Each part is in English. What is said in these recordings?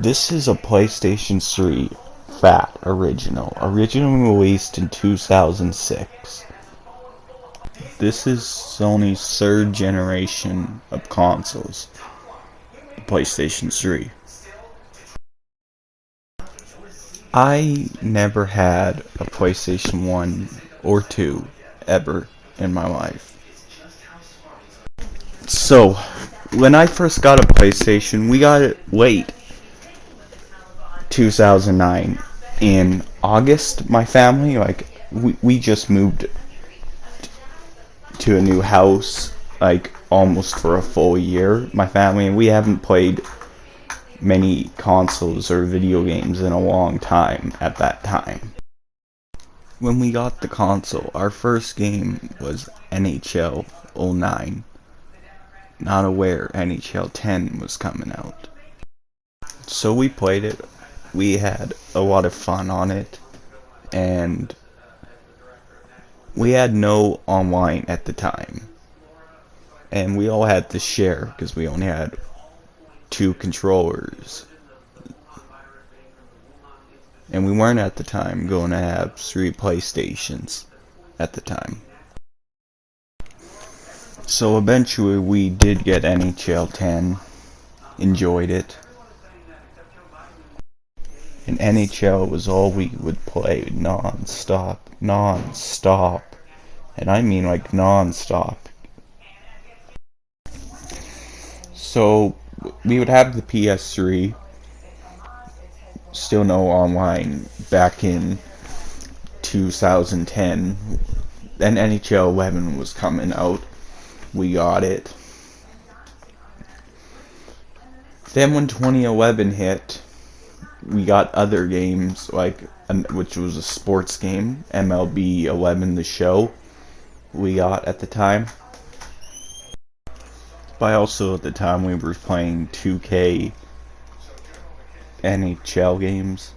This is a PlayStation 3 Fat Original. Originally released in 2006. This is Sony's third generation of consoles. The PlayStation 3. I never had a PlayStation 1 or 2 ever in my life. So, when I first got a PlayStation, we got it late. 2009 in August. My family, we just moved to a new house, almost for a full year. My family, and we haven't played many consoles or video games in a long time at that time. When we got the console, our first game was NHL 09. Not aware NHL 10 was coming out. So we played it. We had a lot of fun on it, and we had no online at the time, and we all had to share because we only had 2 controllers, and we weren't at the time going to have 3 PlayStations at the time. So eventually we did get NHL 10, enjoyed it. And NHL was all we would play non-stop, and I mean non-stop. So we would have the PS3, still no online back in 2010. Then NHL 11 was coming out, we got it. Then when 2011 hit, we got other games, which was a sports game, MLB 11 The Show, we got at the time. But also at the time we were playing 2K NHL games.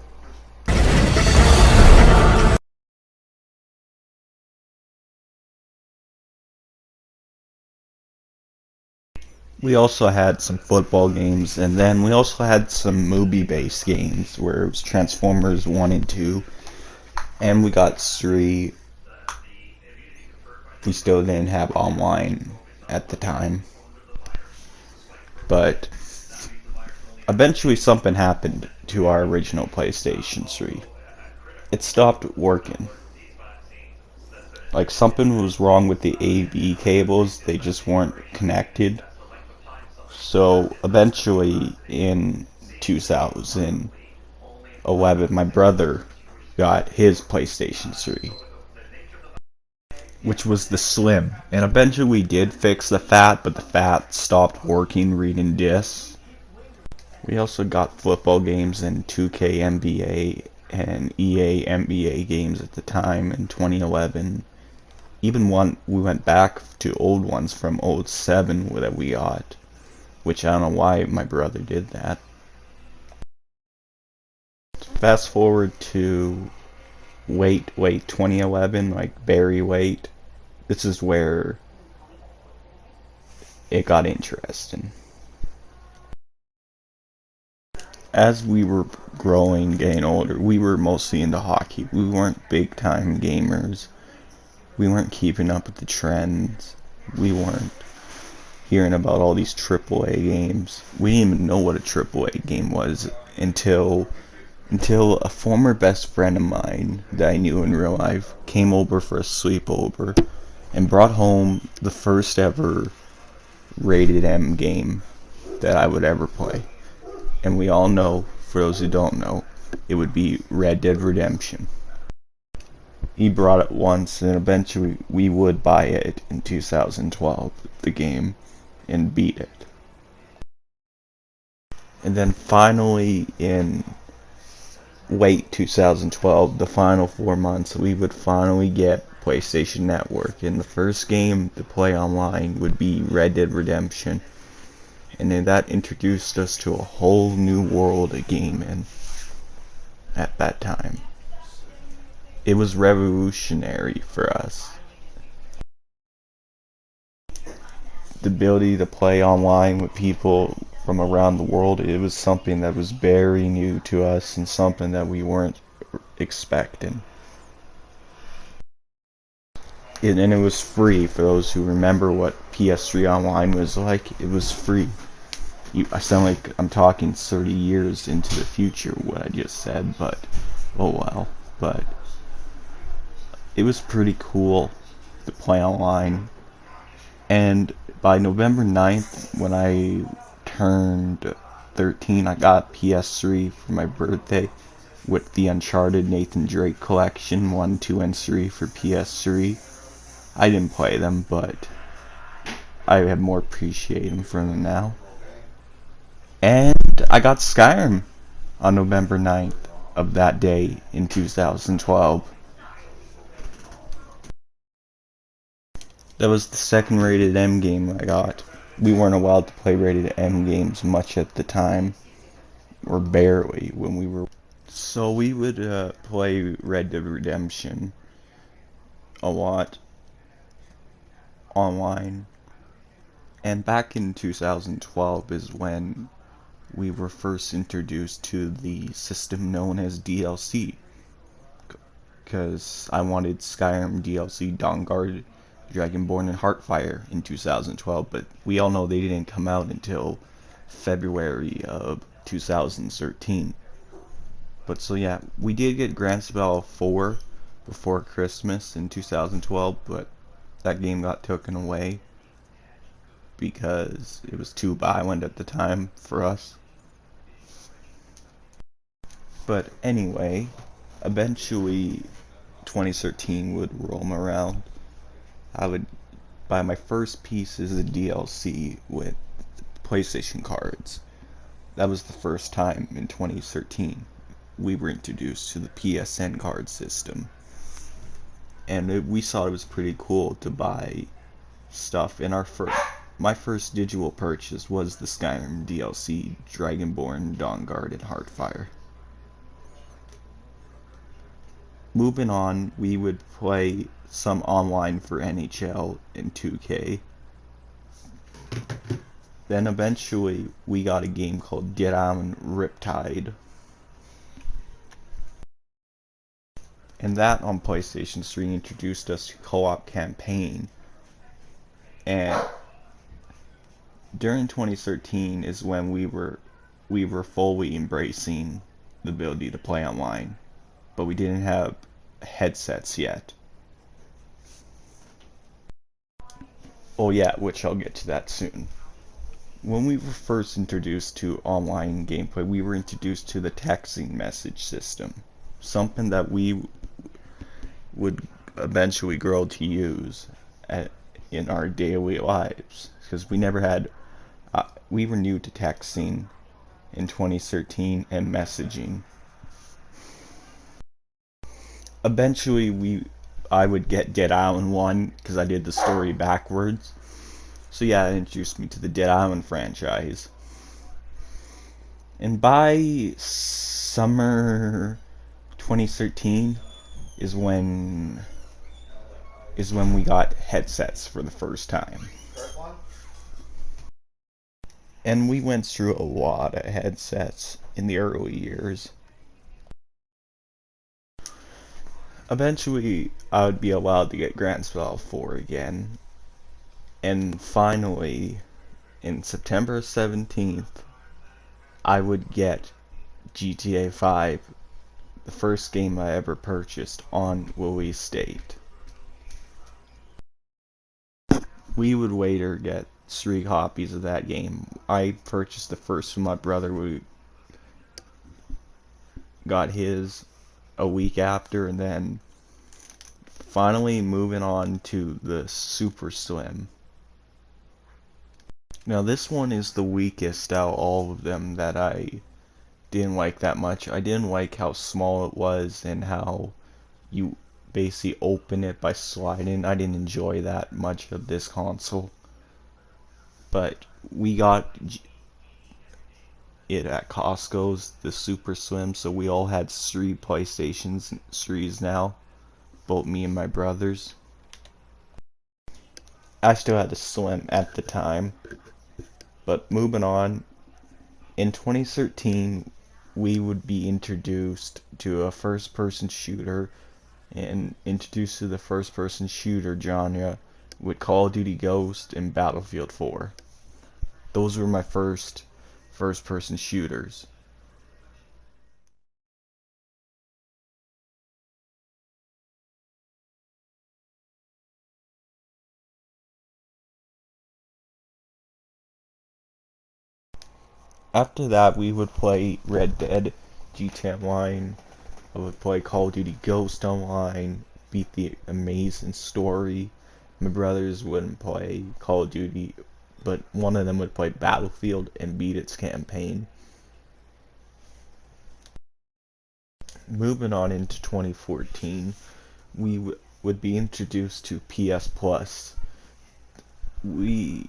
We also had some football games, and then we also had some movie-based games where it was Transformers 1 and 2, and we got 3. We still didn't have online at the time, but eventually something happened to our original PlayStation 3. It stopped working. Something was wrong with the AV cables, they just weren't connected. So eventually in 2011, my brother got his PlayStation 3, which was the Slim. And eventually we did fix the Fat, but the Fat stopped working reading discs. We also got football games and 2K NBA and EA NBA games at the time in 2011. Even we went back to old ones from 07 that we got, which I don't know why my brother did that. Fast forward to wait 2011, very late. This is where it got interesting. As we were growing, getting older, we were mostly into hockey. We weren't big time gamers. We weren't keeping up with the trends. We weren't hearing about all these AAA games. We didn't even know what a AAA game was until a former best friend of mine that I knew in real life came over for a sleepover and brought home the first ever rated M game that I would ever play. And we all know, for those who don't know, it would be Red Dead Redemption. He brought it once, and eventually we would buy it in 2012, the game, and beat it. And then finally in late 2012, the final 4 months, we would finally get PlayStation Network, and the first game to play online would be Red Dead Redemption. And then that introduced us to a whole new world of gaming at that time. It was revolutionary for us. The ability to play online with people from around the world. It was something that was very new to us and something that we weren't expecting. And it was free. For those who remember what PS3 Online was like, it was free. I sound like I'm talking 30 years into the future, what I just said, but oh well. But it was pretty cool to play online. And by November 9th, when I turned 13, I got PS3 for my birthday with the Uncharted Nathan Drake collection 1, 2, and 3 for PS3. I didn't play them, but I have more appreciation for them now. And I got Skyrim on November 9th of that day in 2012. That was the second rated M game I got. We weren't allowed to play rated M games much at the time, or barely when we were. So we would play Red Dead Redemption a lot online. And back in 2012 is when we were first introduced to the system known as DLC. Because I wanted Skyrim DLC, Dawnguard, Dragonborn, and Heartfire in 2012, but we all know they didn't come out until February of 2013. But so yeah, we did get Grand Spell 4 before Christmas in 2012, but that game got taken away because it was too violent at the time for us. But anyway, eventually 2013 would roll around. I would buy my first pieces of DLC with PlayStation cards. That was the first time in 2013 we were introduced to the PSN card system. And we thought it was pretty cool to buy stuff. And my first digital purchase was the Skyrim DLC, Dragonborn, Dawnguard, and Heartfire. Moving on, we would play some online for NHL and 2K. Then eventually we got a game called Get On Riptide. And that on PlayStation 3 introduced us to co-op campaign. And during 2013 is when we were fully embracing the ability to play online. But we didn't have headsets yet. Oh yeah, which I'll get to that soon. When we were first introduced to online gameplay, we were introduced to the texting message system. Something that we would eventually grow to use in our daily lives. Because we never had, we were new to texting in 2013 and messaging. Eventually I would get Dead Island 1 because I did the story backwards. So yeah, it introduced me to the Dead Island franchise. And by summer 2013 is when we got headsets for the first time. And we went through a lot of headsets in the early years. Eventually, I would be allowed to get Grand Theft Auto 4 again. And finally, in September 17th, I would get GTA 5, the first game I ever purchased on release date. We would later get 3 copies of that game. I purchased the first from my brother. We got his a week after, and then finally moving on to the Super Slim. Now this one is the weakest out of all of them that I didn't like that much. I didn't like how small it was and how you basically open it by sliding. I didn't enjoy that much of this console. But we got it at Costco's, the Super Slim, so we all had 3 PlayStations 3s now. Both me and my brothers. I still had the Slim at the time. But moving on, In 2013, we would be introduced to a first-person shooter and introduced to the first-person shooter genre with Call of Duty Ghost and Battlefield 4. Those were my first-person shooters. After that, we would play Red Dead, GTA Online. I would play Call of Duty Ghost Online, beat the amazing story. My brothers wouldn't play Call of Duty, but one of them would play Battlefield and beat its campaign. Moving on into 2014, we would be introduced to PS Plus. We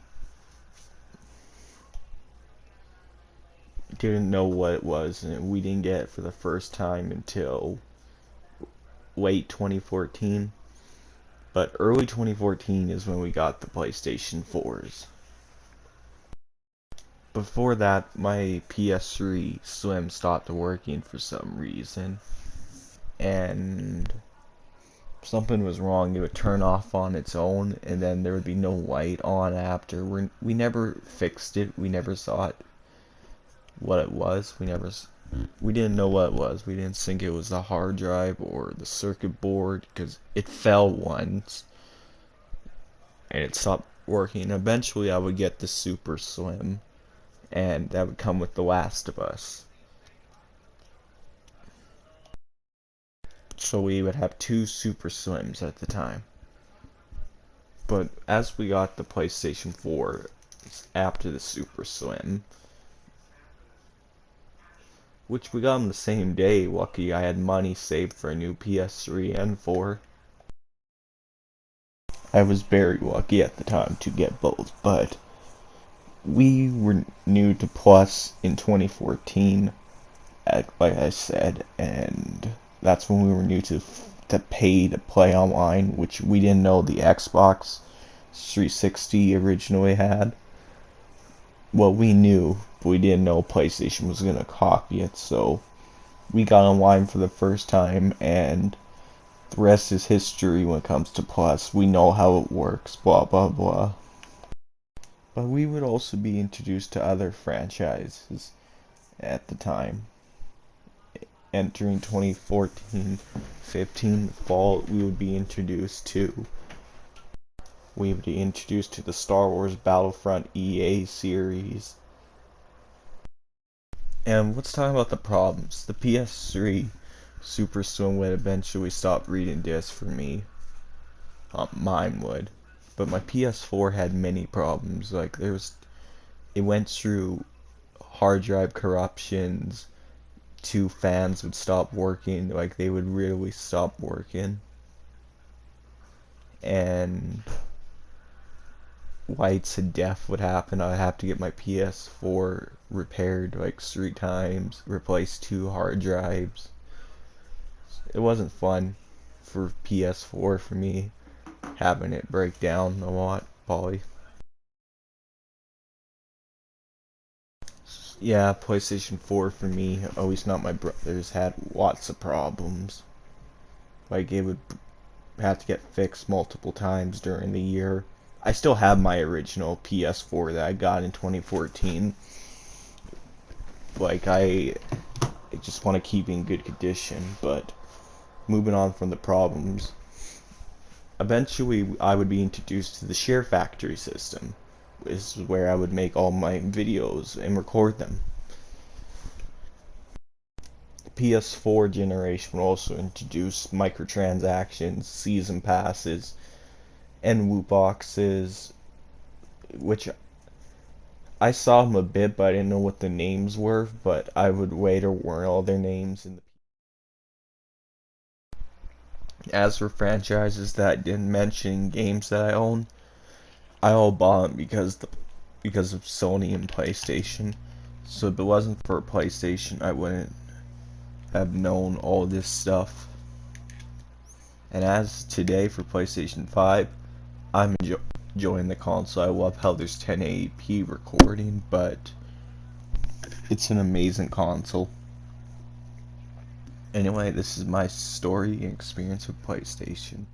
didn't know what it was, and we didn't get it for the first time until late 2014. But early 2014 is when we got the PlayStation 4s. Before that, my PS3 Slim stopped working for some reason, and something was wrong. It would turn off on its own, and then there would be no light on after. We never fixed it. We never saw what it was. We didn't know what it was. We didn't think it was the hard drive or the circuit board because it fell once and it stopped working. Eventually, I would get the Super Slim, and that would come with The Last of Us. So we would have two Super Slims at the time. But as we got the PlayStation 4 after the Super Slim, which we got on the same day, lucky I had money saved for a new PS3 and 4. I was very lucky at the time to get both, but we were new to Plus in 2014, like I said, and that's when we were new to pay to play online, which we didn't know the Xbox 360 originally had. Well, we knew, but we didn't know PlayStation was gonna copy it, so we got online for the first time, and the rest is history when it comes to Plus. We know how it works, blah blah blah. But we would also be introduced to other franchises at the time. Entering 2014-15 fall, we would be introduced to the Star Wars Battlefront EA series. And let's talk about the problems. The PS3 Super Slim would eventually stop reading discs for me. Mine would. But my PS4 had many problems. Like it went through hard drive corruptions. Two fans would stop working. Like they would really stop working. And lights and death would happen. I'd have to get my PS4 repaired like 3 times, replace 2 hard drives. It wasn't fun for PS4 for me, having it break down a lot, Polly. Yeah, PlayStation 4 for me, at least not my brothers, had lots of problems. Like it would have to get fixed multiple times during the year. I still have my original PS4 that I got in 2014. Like I just want to keep in good condition, but moving on from the problems. Eventually I would be introduced to the Share Factory system. This is where I would make all my videos and record them. The PS4 generation will also introduce microtransactions, season passes, and loot boxes, which I saw them a bit, but I didn't know what the names were, but I would later learn all their names. As for franchises that I didn't mention, games that I own, I all bought them because of Sony and PlayStation. So if it wasn't for PlayStation, I wouldn't have known all this stuff. And as today for PlayStation 5, I'm enjoying the console. I love how there's 1080p recording, but It's an amazing console. Anyway, this is my story and experience with PlayStation.